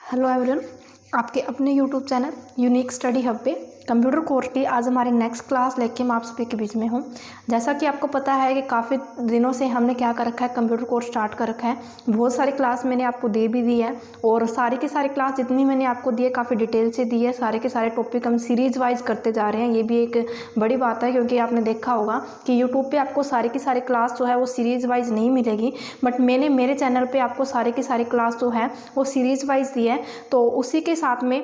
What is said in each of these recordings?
Hello everyone, आपके अपने YouTube channel unique study hub पे कंप्यूटर कोर्स की आज हमारी नेक्स्ट क्लास लेके मैं आप सभी के बीच में हूँ। जैसा कि आपको पता है कि काफ़ी दिनों से हमने क्या कर रखा है, कंप्यूटर कोर्स स्टार्ट कर रखा है। बहुत सारी क्लास मैंने आपको दे भी दी है और सारी की सारी क्लास जितनी मैंने आपको दी है काफ़ी डिटेल से दी है। सारे के सारे टॉपिक हम सीरीज़ वाइज करते जा रहे हैं। ये भी एक बड़ी बात है क्योंकि आपने देखा होगा कि यूट्यूब पर आपको सारी की सारी क्लास जो है वो सीरीज़ वाइज नहीं मिलेगी, बट मैंने मेरे चैनल पर आपको सारी की सारी क्लास जो है वो सीरीज़ वाइज दी है। तो उसी के साथ में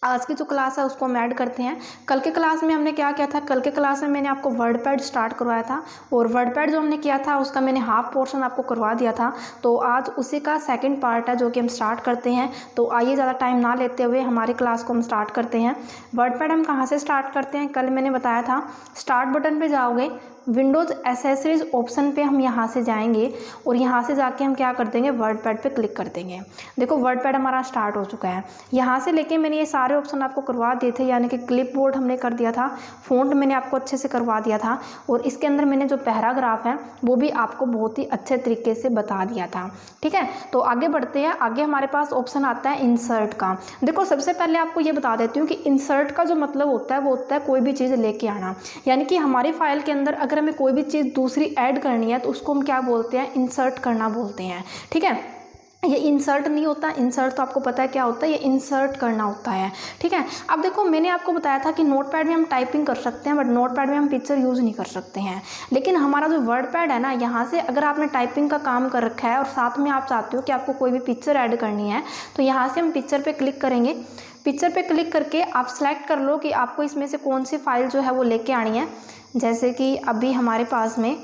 आज की जो क्लास है उसको हम ऐड करते हैं। कल के क्लास में हमने क्या किया था, कल के क्लास में मैंने आपको वर्डपैड स्टार्ट करवाया था और वर्डपैड जो हमने किया था उसका मैंने हाफ पोर्शन आपको करवा दिया था। तो आज उसी का सेकंड पार्ट है जो कि हम स्टार्ट करते हैं। तो आइए ज़्यादा टाइम ना लेते हुए हमारी क्लास को हम स्टार्ट करते हैं। वर्डपैड हम कहाँ से स्टार्ट करते हैं, कल मैंने बताया था स्टार्ट बटन पर जाओगे, विंडोज़ एसेसरीज ऑप्शन पे हम यहाँ से जाएंगे और यहाँ से जाके हम क्या कर देंगे, वर्डपैड पे क्लिक कर देंगे। देखो वर्डपैड हमारा स्टार्ट हो चुका है। यहाँ से लेके मैंने ये सारे ऑप्शन आपको करवा दिए थे, यानी कि क्लिपबोर्ड हमने कर दिया था, फ़ॉन्ट मैंने आपको अच्छे से करवा दिया था और इसके अंदर मैंने जो पैराग्राफ है वो भी आपको बहुत ही अच्छे तरीके से बता दिया था। ठीक है, तो आगे बढ़ते हैं। आगे हमारे पास ऑप्शन आता है इंसर्ट का। देखो सबसे पहले आपको ये बता देती हूँ कि इंसर्ट का जो मतलब होता है वो होता है कोई भी चीज़ लेके आना, यानी कि हमारी फाइल के अंदर अगर हमें कोई भी चीज़ दूसरी ऐड करनी है तो उसको हम क्या बोलते हैं, इंसर्ट करना बोलते हैं। ठीक है, ये इंसर्ट नहीं होता, इंसर्ट तो आपको पता है क्या होता है, ये इंसर्ट करना होता है। ठीक है, अब देखो मैंने आपको बताया था कि नोटपैड में हम टाइपिंग कर सकते हैं बट नोटपैड में हम पिक्चर यूज़ नहीं कर सकते हैं। लेकिन हमारा जो वर्डपैड है ना, यहाँ से अगर आपने टाइपिंग का काम कर रखा है और साथ में आप चाहते हो कि आपको कोई भी पिक्चर ऐड करनी है तो यहाँ से हम पिक्चर पर क्लिक करेंगे। पिक्चर पे क्लिक करके आप सेलेक्ट कर लो कि आपको इसमें से कौन सी फाइल जो है वो लेके आनी है। जैसे कि अभी हमारे पास में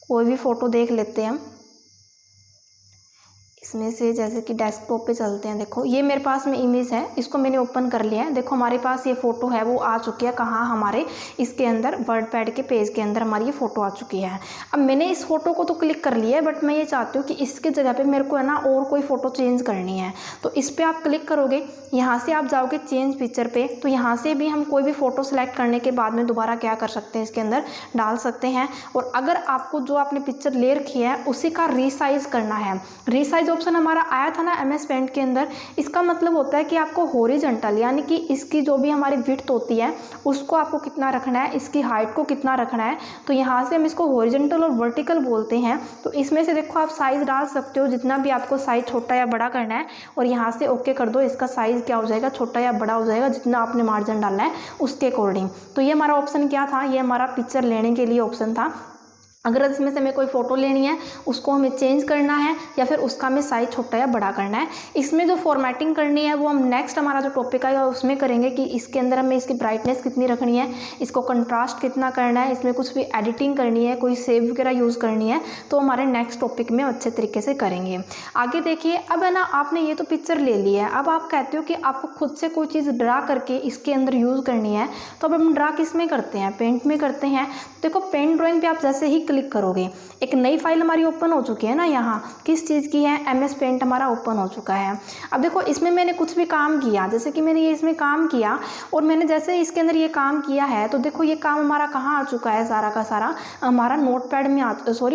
कोई भी फ़ोटो देख लेते हैं हम इसमें से, जैसे कि डेस्कटॉप पे चलते हैं। देखो ये मेरे पास में इमेज है, इसको मैंने ओपन कर लिया है। देखो हमारे पास ये फ़ोटो है वो आ चुकी है कहाँ, हमारे इसके अंदर वर्डपैड के पेज के अंदर हमारी ये फ़ोटो आ चुकी है। अब मैंने इस फोटो को तो क्लिक कर लिया है बट मैं ये चाहती हूँ कि इसके जगह पे मेरे को है ना और कोई फ़ोटो चेंज करनी है। तो इस पर आप क्लिक करोगे, यहाँ से आप जाओगे चेंज पिक्चर पे, तो यहाँ से भी हम कोई भी फ़ोटो सेलेक्ट करने के बाद में दोबारा क्या कर सकते हैं, इसके अंदर डाल सकते हैं। और अगर आपको जो आपने पिक्चर ले रखी है उसी का रीसाइज करना है, रीसाइज ऑप्शन हमारा आया था ना MS पेंट के अंदर, इसका मतलब होता है कि आपको हॉरिजॉन्टल यानी कि इसकी जो भी हमारी विड्थ होती है उसको आपको कितना रखना है, इसकी हाइट को कितना रखना है। तो यहाँ से हम इसको हॉरिजॉन्टल और वर्टिकल बोलते हैं। तो इसमें से देखो आप साइज़ डाल सकते हो, जितना भी आपको साइज़ छोटा या बड़ा करना है और यहाँ से ओके कर दो। इसका साइज़ क्या हो जाएगा, छोटा या बड़ा हो जाएगा, जितना आपने मार्जिन डालना है उसके अकॉर्डिंग। तो ये हमारा ऑप्शन क्या था, ये हमारा पिक्चर लेने के लिए ऑप्शन था। अगर इसमें से हमें कोई फ़ोटो लेनी है उसको हमें चेंज करना है या फिर उसका हमें साइज़ छोटा या बड़ा करना है। इसमें जो फॉर्मेटिंग करनी है वो हम नेक्स्ट हमारा जो टॉपिक आएगा उसमें करेंगे कि इसके अंदर हमें इसकी ब्राइटनेस कितनी रखनी है, इसको कंट्रास्ट कितना करना है, इसमें कुछ भी एडिटिंग करनी है, कोई सेव वगैरह यूज़ करनी है, तो हमारे नेक्स्ट टॉपिक में अच्छे तरीके से करेंगे। आगे देखिए, अब है ना आपने ये तो पिक्चर ले ली है, अब आप कहते हो कि आपको खुद से कोई चीज़ ड्रा करके इसके अंदर यूज़ करनी है। तो अब हम ड्रा किस में करते हैं, पेंट में करते हैं। देखो पेंट ड्राइंग पे आप जैसे ही क्लिक करोगे एक नई फाइल हमारी ओपन हो चुकी है ना, यहाँ किस चीज़ की है, MS पेंट हमारा ओपन हो चुका है। अब देखो इसमें मैंने कुछ भी काम किया, जैसे कि मैंने ये इसमें काम किया और मैंने जैसे इसके अंदर ये काम किया है तो देखो ये काम हमारा कहाँ आ चुका है, सारा का सारा हमारा नोटपैड में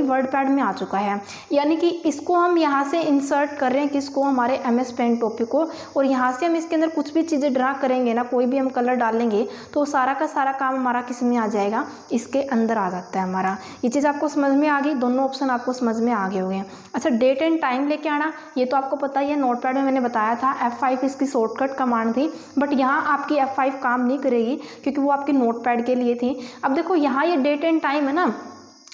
वर्डपैड में आ चुका है। यानी कि इसको हम यहाँ से इंसर्ट कर रहे हैं, किसको, हमारे MS पेंट टॉपिक को, और यहाँ से हम इसके अंदर कुछ भी चीज़ें ड्रा करेंगे ना, कोई भी हम कलर डालेंगे तो सारा का सारा काम हमारा किस में आ जाएगा, इसके अंदर आ जाता है हमारा। ये चीज़ आपको समझ में आ गई, दोनों ऑप्शन आपको समझ में आ गए होंगे। अच्छा, डेट एंड टाइम लेके आना, ये तो आपको पता ही है, नोटपैड में मैंने बताया था F5 इसकी शॉर्टकट कमांड थी, बट यहाँ आपकी F5 काम नहीं करेगी क्योंकि वो आपकी नोटपैड के लिए थी। अब देखो यहाँ ये डेट एंड टाइम है ना,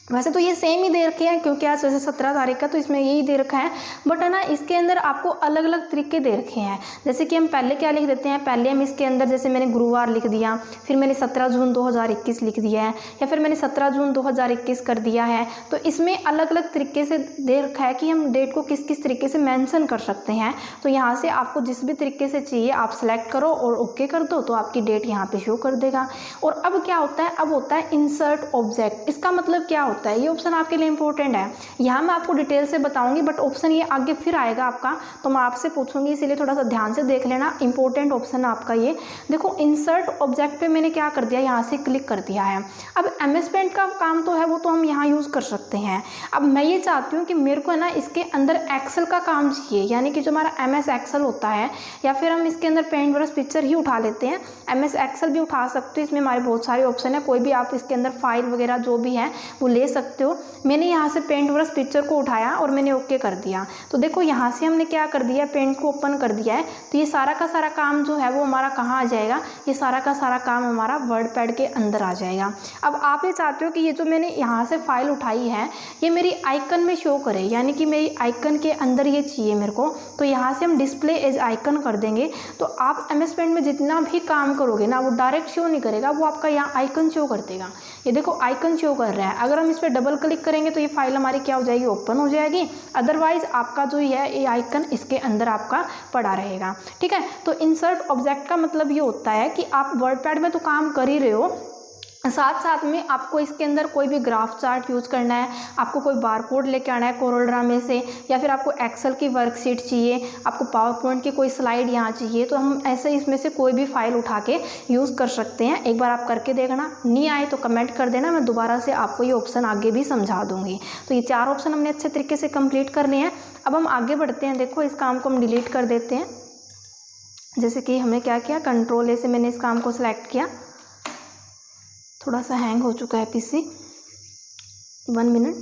वैसे तो ये सेम ही दे रखे हैं क्योंकि आज वैसे 17 तारीख का तो इसमें यही दे रखा है, बट है ना इसके अंदर आपको अलग अलग तरीके दे रखे हैं। जैसे कि हम पहले क्या लिख देते हैं, पहले हम इसके अंदर जैसे मैंने गुरुवार लिख दिया, फिर मैंने 17 जून 2021 लिख दिया है, या फिर मैंने 17 जून 2021 कर दिया है। तो इसमें अलग अलग तरीके से दे रखा है कि हम डेट को किस किस तरीके से मेंशन कर सकते हैं। तो यहाँ से आपको जिस भी तरीके से चाहिए आप सेलेक्ट करो और ओके कर दो तो आपकी डेट यहाँ पे शो कर देगा। और अब क्या होता है, अब होता है इंसर्ट ऑब्जेक्ट। इसका मतलब क्या होता होता है, ये ऑप्शन आपके लिए इंपॉर्टेंट है। यहाँ मैं आपको डिटेल से बताऊंगी, बट ऑप्शन ये आगे फिर आएगा आपका, तो मैं आपसे पूछूंगी, इसीलिए थोड़ा सा ध्यान से देख लेना। इंपॉर्टेंट ऑप्शन है आपका ये। देखो इंसर्ट ऑब्जेक्ट पे मैंने क्या कर दिया, यहाँ से क्लिक कर दिया है। अब MS पेंट का काम तो है वो तो हम यहाँ यूज़ कर सकते हैं। अब मैं ये चाहती हूँ कि मेरे को है ना इसके अंदर एक्सेल का काम चाहिए, यानी कि जो हमारा MS एक्सेल होता है, या फिर हम इसके अंदर पेंट ब्रश पिक्चर ही उठा लेते हैं। MS एक्सेल भी उठा सकते हो, इसमें हमारे बहुत सारे ऑप्शन है, कोई भी आप इसके अंदर फाइल वगैरह जो भी है वो ले सकते हो। मैंने यहाँ से पेंट ब्रश पिक्चर को उठाया और मैंने ओके कर दिया। तो देखो यहाँ से हमने क्या कर दिया, पेंट को ओपन कर दिया है। तो ये सारा का सारा काम जो है वो हमारा कहाँ आ जाएगा, ये सारा का सारा काम हमारा वर्डपैड के अंदर आ जाएगा। अब आप ये चाहते हो कि ये जो मैंने यहाँ से फाइल उठाई है ये मेरी आइकन में शो करे, यानी कि मेरी आइकन के अंदर ये चाहिए मेरे को। तो यहाँ से हम डिस्प्ले एज आइकन कर देंगे। तो आप MS पेंट में जितना भी काम करोगे ना वो डायरेक्ट शो नहीं करेगा, वो आपका यहाँ आइकन शो कर देगा। ये देखो आइकन शो कर रहा है। अगर हम इस पर डबल क्लिक करेंगे तो ये फाइल हमारी क्या हो जाएगी, ओपन हो जाएगी। अदरवाइज आपका जो है ये आइकन इसके अंदर आपका पड़ा रहेगा। ठीक है, तो इंसर्ट ऑब्जेक्ट का मतलब ये होता है कि आप वर्डपैड में तो काम कर ही रहे हो, साथ साथ में आपको इसके अंदर कोई भी ग्राफ चार्ट यूज़ करना है, आपको कोई बारकोड लेके आना है कोरलड्रा में से, या फिर आपको एक्सेल की वर्कशीट चाहिए, आपको पावर पॉइंट की कोई स्लाइड यहाँ चाहिए, तो हम ऐसे इसमें से कोई भी फाइल उठा के यूज़ कर सकते हैं। एक बार आप करके देखना, नहीं आए तो कमेंट कर देना, मैं दोबारा से आपको ये ऑप्शन आगे भी समझा दूँगी। तो ये 4 ऑप्शन हमने अच्छे तरीके से कंप्लीट कर लिए हैं। अब हम आगे बढ़ते हैं। देखो इस काम को हम डिलीट कर देते हैं। जैसे कि हमने क्या किया, कंट्रोल A से मैंने इस काम को सिलेक्ट किया। थोड़ा सा हैंग हो चुका है PC, 1 मिनट।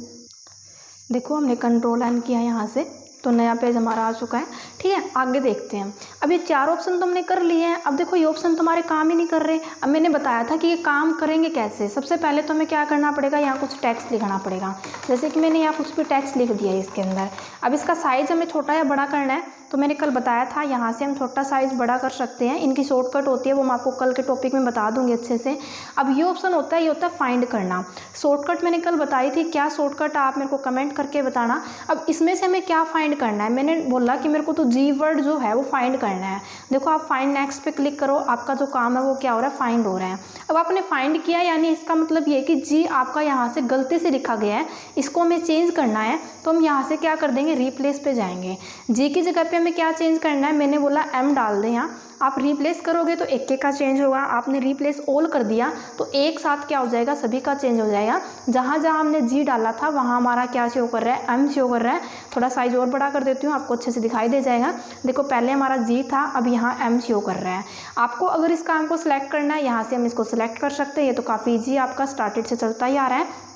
देखो हमने कंट्रोल N किया यहाँ से, तो नया पेज हमारा आ चुका है। ठीक है, आगे देखते हैं। अब ये 4 ऑप्शन तो हमने कर लिए हैं। अब देखो ये ऑप्शन तो हमारे काम ही नहीं कर रहे। अब मैंने बताया था कि ये काम करेंगे कैसे। सबसे पहले तो हमें क्या करना पड़ेगा, यहाँ कुछ टेक्स्ट लिखना पड़ेगा। जैसे कि मैंने यहाँ कुछ भी टेक्स्ट लिख दिया है इसके अंदर। अब इसका साइज़ हमें छोटा या बड़ा करना है, तो मैंने कल बताया था यहाँ से हम छोटा साइज़ बड़ा कर सकते हैं। इनकी शॉर्टकट होती है, वो मैं आपको कल के टॉपिक में बता दूंगी अच्छे से। अब ये ऑप्शन होता है, ये होता है फाइंड करना। शॉर्टकट मैंने कल बताई थी, क्या शॉर्टकट आप मेरे को कमेंट करके बताना। अब इसमें से हमें क्या फाइंड करना है, मैंने बोला कि मेरे को तो G वर्ड जो है वो फाइंड करना है। देखो आप फाइंड नेक्स्ट पे क्लिक करो, आपका जो काम है वो क्या हो रहा है, फाइंड हो रहा है। अब आपने फाइंड किया, यानी इसका मतलब ये कि G आपका यहाँ से गलती से लिखा गया है, इसको हमें चेंज करना है। तो हम यहाँ से क्या कर देंगे, रिप्लेस पे जाएंगे। G की जगह पे हमें क्या चेंज करना है, मैंने बोला M डाल दें। यहाँ आप रिप्लेस करोगे तो एक एक का चेंज होगा, आपने रिप्लेस ऑल कर दिया तो एक साथ क्या हो जाएगा, सभी का चेंज हो जाएगा। जहाँ जहाँ हमने G डाला था वहाँ हमारा क्या शो कर रहा है, M शो कर रहा है। थोड़ा साइज और बड़ा कर देती हूँ, आपको अच्छे से दिखाई दे जाएगा। देखो पहले हमारा G था, अब यहाँ M शो कर रहा है। आपको अगर इस काम को सिलेक्ट करना है, यहाँ से हम इसको सिलेक्ट कर सकते हैं। ये तो काफ़ी ईजी आपका स्टार्टेड से चलता ही आ रहा है।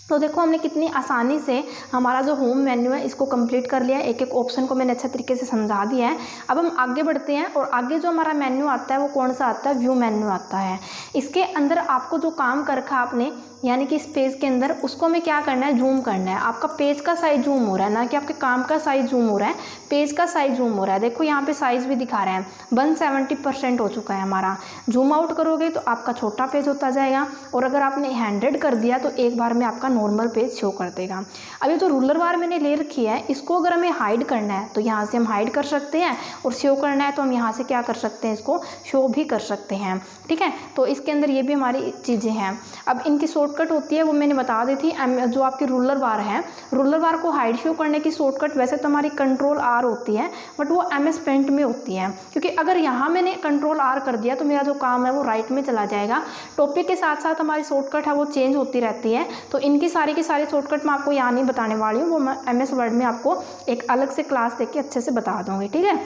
तो देखो हमने कितनी आसानी से हमारा जो होम मेन्यू है इसको कंप्लीट कर लिया है। एक एक ऑप्शन को मैंने अच्छे तरीके से समझा दिया है। अब हम आगे बढ़ते हैं, और आगे जो हमारा मेन्यू आता है वो कौन सा आता है, व्यू मेन्यू आता है। इसके अंदर आपको जो काम कर रखा आपने, यानी कि इस पेज के अंदर, उसको हमें क्या करना है, जूम करना है। आपका पेज का साइज जूम हो रहा है, ना कि आपके काम का साइज जूम हो रहा है, पेज का साइज जूम हो रहा है। देखो यहाँ पे साइज भी दिखा रहा है, 170% हो चुका है हमारा। जूम आउट करोगे तो आपका छोटा पेज होता जाएगा, और अगर आपने 100 कर दिया तो एक बार में आपका नॉर्मल पेज शो कर देगा। अब ये जो रूलर बार मैंने ले रखी है, इसको अगर हमें हाइड करना है तो यहाँ से हम हाइड कर सकते हैं, और शो करना है तो हम यहाँ से क्या कर सकते हैं, इसको शो भी कर सकते हैं। ठीक है, तो इसके अंदर ये भी हमारी चीज़ें हैं। अब इनकी शॉर्टकट होती है वो मैंने बता दी थी। जो आपकी रूलर बार है, रूलर बार को हाइड शो करने की शॉर्टकट वैसे तो हमारी कंट्रोल R होती है, बट वो MS पेंट में होती है, क्योंकि अगर यहाँ मैंने कंट्रोल R कर दिया तो मेरा जो काम है वो राइट में चला जाएगा। टॉपिक के साथ साथ हमारी शॉर्टकट है वो चेंज होती रहती है, तो इनकी सारी की सारी शॉर्टकट मैं आपको यहाँ नहीं बताने वाली हूँ, वो मैं MS वर्ड में आपको एक अलग से क्लास देके अच्छे से बता दूँगी। ठीक है,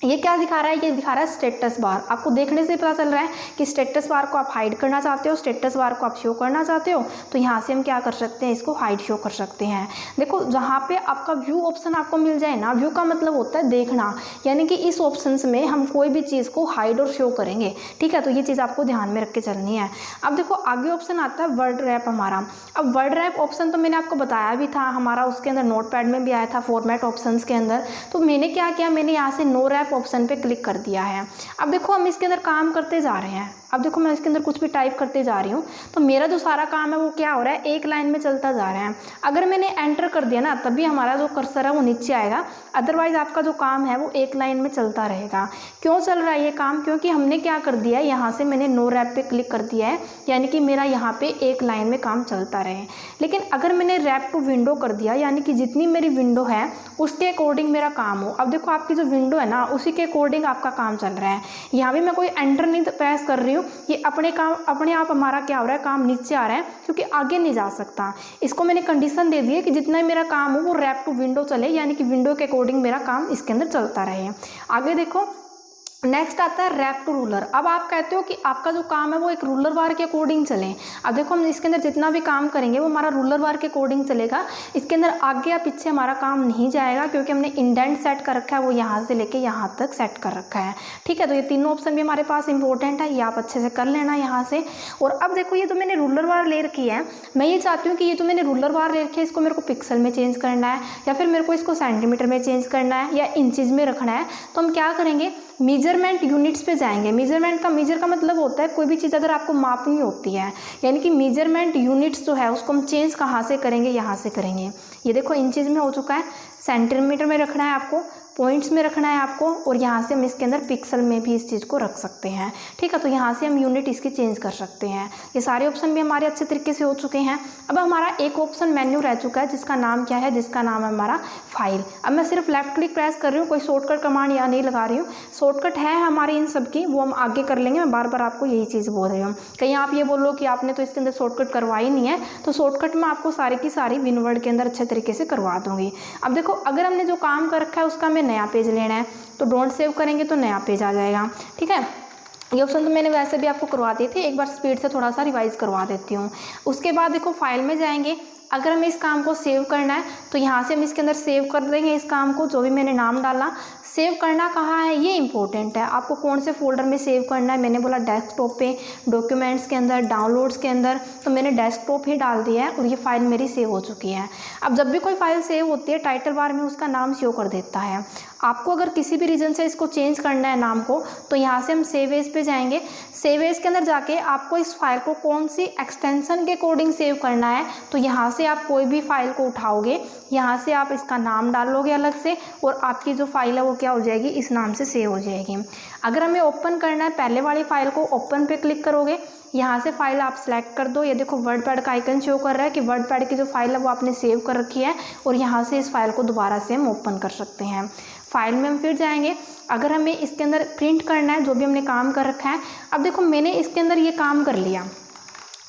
ये क्या दिखा रहा है, ये दिखा रहा है स्टेटस बार। आपको देखने से पता चल रहा है कि स्टेटस बार को आप हाइड करना चाहते हो, स्टेटस बार को आप शो करना चाहते हो, तो यहाँ से हम क्या कर सकते हैं, इसको हाइड शो कर सकते हैं। देखो जहाँ पे आपका व्यू ऑप्शन आपको मिल जाए ना, व्यू का मतलब होता है देखना, यानी कि इस ऑप्शंस में हम कोई भी चीज़ को हाइड और शो करेंगे। ठीक है, तो ये चीज़ आपको ध्यान में रख के चलनी है। अब देखो आगे ऑप्शन आता है वर्ड रैप हमारा। अब वर्ड रैप ऑप्शन तो मैंने आपको बताया भी था, हमारा उसके अंदर नोटपैड में भी आया था फॉर्मेट ऑप्शंस के अंदर। तो मैंने क्या किया, मैंने यहाँ से नो रैप ऑप्शन पे क्लिक कर दिया है। अब देखो हम इसके अंदर काम करते जा रहे हैं। अब देखो मैं इसके अंदर कुछ भी टाइप करते जा रही हूँ तो मेरा जो सारा काम है वो क्या हो रहा है, एक लाइन में चलता जा रहा है। अगर मैंने एंटर कर दिया ना तभी हमारा जो कर्सर है वो नीचे आएगा, अदरवाइज आपका जो काम है वो एक लाइन में चलता रहेगा। क्यों चल रहा है ये काम, क्योंकि हमने क्या कर दिया है, यहाँ से मैंने नो रैप पे क्लिक कर दिया है, यानी कि मेरा यहाँ पे एक लाइन में काम चलता रहे। लेकिन अगर मैंने रैप टू विंडो कर दिया, यानी कि जितनी मेरी विंडो है उसके अकॉर्डिंग मेरा काम हो। अब देखो आपकी जो विंडो है ना उसी के अकॉर्डिंग आपका काम चल रहा है। यहाँ भी मैं कोई एंटर नहीं प्रेस कर रही हूँ, ये अपने आप हमारा क्या हो रहा है, काम नीचे आ रहा है, क्योंकि आगे नहीं जा सकता। इसको मैंने कंडीशन दे दी है कि जितना मेरा काम हो वो रैप टू विंडो चले, यानी कि विंडो के अकॉर्डिंग मेरा काम इसके अंदर चलता रहे। आगे देखो नेक्स्ट आता है रैप टू रूलर। अब आप कहते हो कि आपका जो काम है वो एक रूलर बार के अकॉर्डिंग चले। अब देखो हम इसके अंदर जितना भी काम करेंगे वो हमारा रूलर बार के अकॉर्डिंग चलेगा, इसके अंदर आगे या पीछे हमारा काम नहीं जाएगा, क्योंकि हमने इंडेंट सेट कर रखा है, वो यहाँ से लेके यहाँ तक सेट कर रखा है। ठीक है, तो ये तीनों ऑप्शन भी हमारे पास इंपॉर्टेंट है, ये आप अच्छे से कर लेना यहाँ से। और अब देखो ये जो मैंने रूलर बार ले रखी है, मैं ये चाहती हूँ कि ये जो मैंने रूलर बार ले रखी है इसको मेरे को पिक्सल में चेंज करना है, या फिर मेरे को इसको सेंटीमीटर में चेंज करना है, या इंचज़ में रखना है। तो हम क्या करेंगे, मेजरमेंट यूनिट्स पे जाएंगे। मेजरमेंट का मेजर का मतलब होता है कोई भी चीज़ अगर आपको मापनी होती है, यानी कि मेजरमेंट यूनिट्स जो है उसको हम चेंज कहाँ से करेंगे, यहाँ से करेंगे। ये देखो इंचज़ में हो चुका है, सेंटीमीटर में रखना है आपको, पॉइंट्स में रखना है आपको, और यहाँ से हम इसके अंदर पिक्सल में भी इस चीज़ को रख सकते हैं। ठीक है, तो यहाँ से हम यूनिट इसकी चेंज कर सकते हैं। ये सारे ऑप्शन भी हमारे अच्छे तरीके से हो चुके हैं। अब हमारा एक ऑप्शन मेन्यू रह चुका है जिसका नाम क्या है, जिसका नाम है हमारा फाइल। अब मैं सिर्फ लेफ्ट क्लिक प्रेस कर रही हूँ, कोई शॉर्टकट कमांड यहाँ नहीं लगा रही हूँ। शॉर्टकट है हमारी इन सब की, वो हम आगे कर लेंगे। मैं बार बार आपको यही चीज़ बोल रही हूँ। कहीं आप ये बोलो कि आपने तो इसके अंदर शॉर्टकट करवाई नहीं है, तो शॉर्टकट मैं आपको सारी की सारी विनवर्ड के अंदर अच्छे तरीके से करवा दूँगी। अब देखो अगर हमने जो काम कर रखा है उसका हमें नया पेज लेना है, तो डोंट सेव करेंगे तो नया पेज आ जाएगा। ठीक है, ये ऑप्शन तो मैंने वैसे भी आपको करवा दी थी, एक बार स्पीड से थोड़ा सा रिवाइज करवा देती हूँ। उसके बाद देखो फाइल में जाएंगे, अगर हमें इस काम को सेव करना है तो यहाँ से हम इसके अंदर सेव कर देंगे इस काम को, जो भी मैंने नाम डाला। सेव करना कहाँ है ये इंपॉर्टेंट है, आपको कौन से फोल्डर में सेव करना है। मैंने बोला डेस्कटॉप पे, डॉक्यूमेंट्स के अंदर, डाउनलोड्स के अंदर, तो मैंने डेस्कटॉप ही डाल दिया है और ये फाइल मेरी सेव हो चुकी है। अब जब भी कोई फाइल सेव होती है टाइटल बार में उसका नाम शो कर देता है। आपको अगर किसी भी रीजन से इसको चेंज करना है नाम को, तो यहाँ से हम सेव एज पे जाएंगे। सेव एज के अंदर जाके आपको इस फाइल को कौन सी एक्सटेंशन के अकॉर्डिंग सेव करना है, तो यहाँ से आप कोई भी फाइल को उठाओगे, यहाँ से आप इसका नाम डालोगे अलग से, और आपकी जो फाइल है वो क्या हो जाएगी, इस नाम से सेव हो जाएगी। अगर हमें ओपन करना है, पहले वाली फाइल को ओपन पे क्लिक करोगे, यहाँ से फाइल आप सेलेक्ट कर दो। ये देखो वर्ड पैड का आइकन शो कर रहा है कि वर्ड पैड की जो फाइल है वो आपने सेव कर रखी है, और यहाँ से इस फाइल को दोबारा से हम ओपन कर सकते हैं। फाइल में हम फिर जाएंगे, अगर हमें इसके अंदर प्रिंट करना है जो भी हमने काम कर रखा है। अब देखो मैंने इसके अंदर ये काम कर लिया,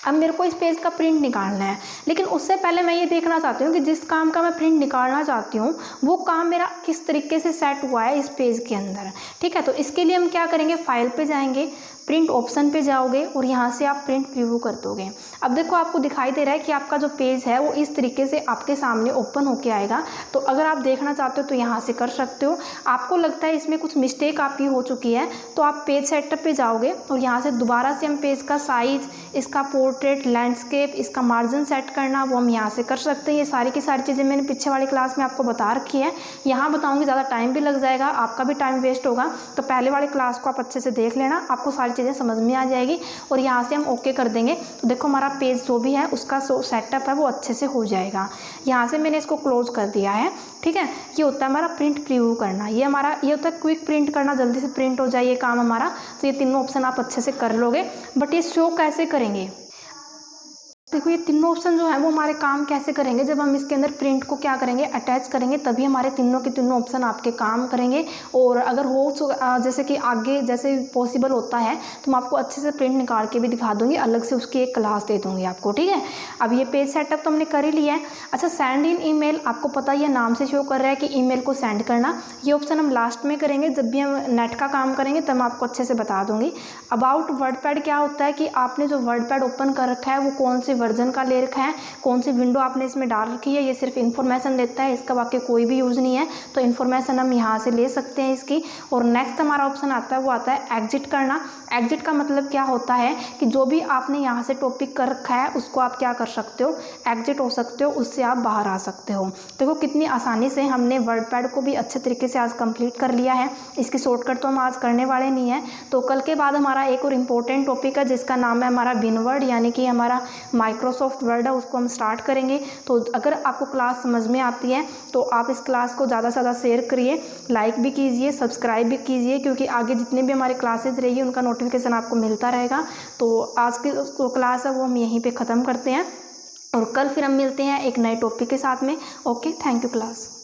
अब मेरे को इस पेज का प्रिंट निकालना है, लेकिन उससे पहले मैं ये देखना चाहती हूँ कि जिस काम का मैं प्रिंट निकालना चाहती हूँ वो काम मेरा किस तरीके से सेट हुआ है इस पेज के अंदर। ठीक है, तो इसके लिए हम क्या करेंगे, फाइल पे जाएंगे, प्रिंट ऑप्शन पे जाओगे और यहाँ से आप प्रिंट प्रीव्यू कर दोगे। अब देखो आपको दिखाई दे रहा है कि आपका जो पेज है वो इस तरीके से आपके सामने ओपन होके आएगा। तो अगर आप देखना चाहते हो तो यहाँ से कर सकते हो। आपको लगता है इसमें कुछ मिस्टेक आपकी हो चुकी है तो आप पेज सेटअप पे जाओगे और यहाँ से दोबारा से हम पेज का साइज, इसका पोर्ट्रेट, लैंडस्केप, इसका मार्जिन सेट करना वो हम यहाँ से कर सकते हैं। ये सारी की सारी चीज़ें मैंने पीछे वाली क्लास में आपको बता रखी है, यहाँ बताऊँगी ज़्यादा टाइम भी लग जाएगा, आपका भी टाइम वेस्ट होगा। तो पहले वाली क्लास को आप अच्छे से देख लेना, आपको सारी चीज़ें समझ में आ जाएगी। और यहाँ से हम ओके कर देंगे तो देखो हमारा पेज जो भी है उसका सेटअप है वो अच्छे से हो जाएगा। यहाँ से मैंने इसको क्लोज कर दिया है। ठीक है, ये होता है हमारा प्रिंट प्रीव्यू करना, ये होता है क्विक प्रिंट करना, जल्दी से प्रिंट हो जाए ये काम हमारा। तो ये तीनों ऑप्शन आप अच्छे से कर लोगे। बट ये शो कैसे करेंगे, देखो ये तीनों ऑप्शन जो है वो हमारे काम कैसे करेंगे, जब हम इसके अंदर प्रिंट को क्या करेंगे, अटैच करेंगे, तभी हमारे तीनों के तीनों ऑप्शन आपके काम करेंगे। और अगर हो जैसे कि आगे जैसे पॉसिबल होता है तो मैं आपको अच्छे से प्रिंट निकाल के भी दिखा दूंगी, अलग से उसकी एक क्लास दे दूंगी आपको। ठीक है, अब ये पेज सेटअप तो हमने कर ही लिया है। अच्छा, सेंड इन ईमेल, आपको पता ही है नाम से शो कर रहा है कि ईमेल को सेंड करना, ये ऑप्शन हम लास्ट में करेंगे, जब भी हम नेट का काम करेंगे तब मैं आपको अच्छे से बता दूंगी। अबाउट वर्डपैड क्या होता है कि आपने जो वर्डपैड ओपन कर रखा है वो कौन से वर्जन का ले रखा है, कौन सी विंडो आपने इसमें डाल रखी है, ये सिर्फ इन्फॉर्मेशन देता है, इसका बाकी कोई भी यूज़ नहीं है। तो इन्फॉर्मेशन हम यहाँ से ले सकते हैं इसकी। और नेक्स्ट हमारा ऑप्शन आता है वो आता है एग्जिट करना। एग्जिट का मतलब क्या होता है कि जो भी आपने यहाँ से टॉपिक कर रखा है उसको आप क्या कर सकते हो, एग्जिट हो सकते हो, उससे आप बाहर आ सकते हो। देखो कितनी आसानी से हमने वर्डपैड को भी अच्छे तरीके से आज कंप्लीट कर लिया है। इसकी शॉर्टकट तो हम आज करने वाले नहीं है। तो कल के बाद हमारा एक और इम्पोर्टेंट टॉपिक है जिसका नाम है हमारा विनवर्ड, यानी कि हमारा माइक्रोसॉफ्ट वर्ड है, उसको हम स्टार्ट करेंगे। तो अगर आपको क्लास समझ में आती है तो आप इस क्लास को ज़्यादा से ज़्यादा शेयर करिए, लाइक भी कीजिए, सब्सक्राइब भी कीजिए, क्योंकि आगे जितने भी हमारे क्लासेज रहेगी उनका नोटिफिकेशन आपको मिलता रहेगा। तो आज की जो क्लास है वो हम यहीं पे ख़त्म करते हैं और कल फिर हम मिलते हैं एक नए टॉपिक के साथ में। Okay, thank you class.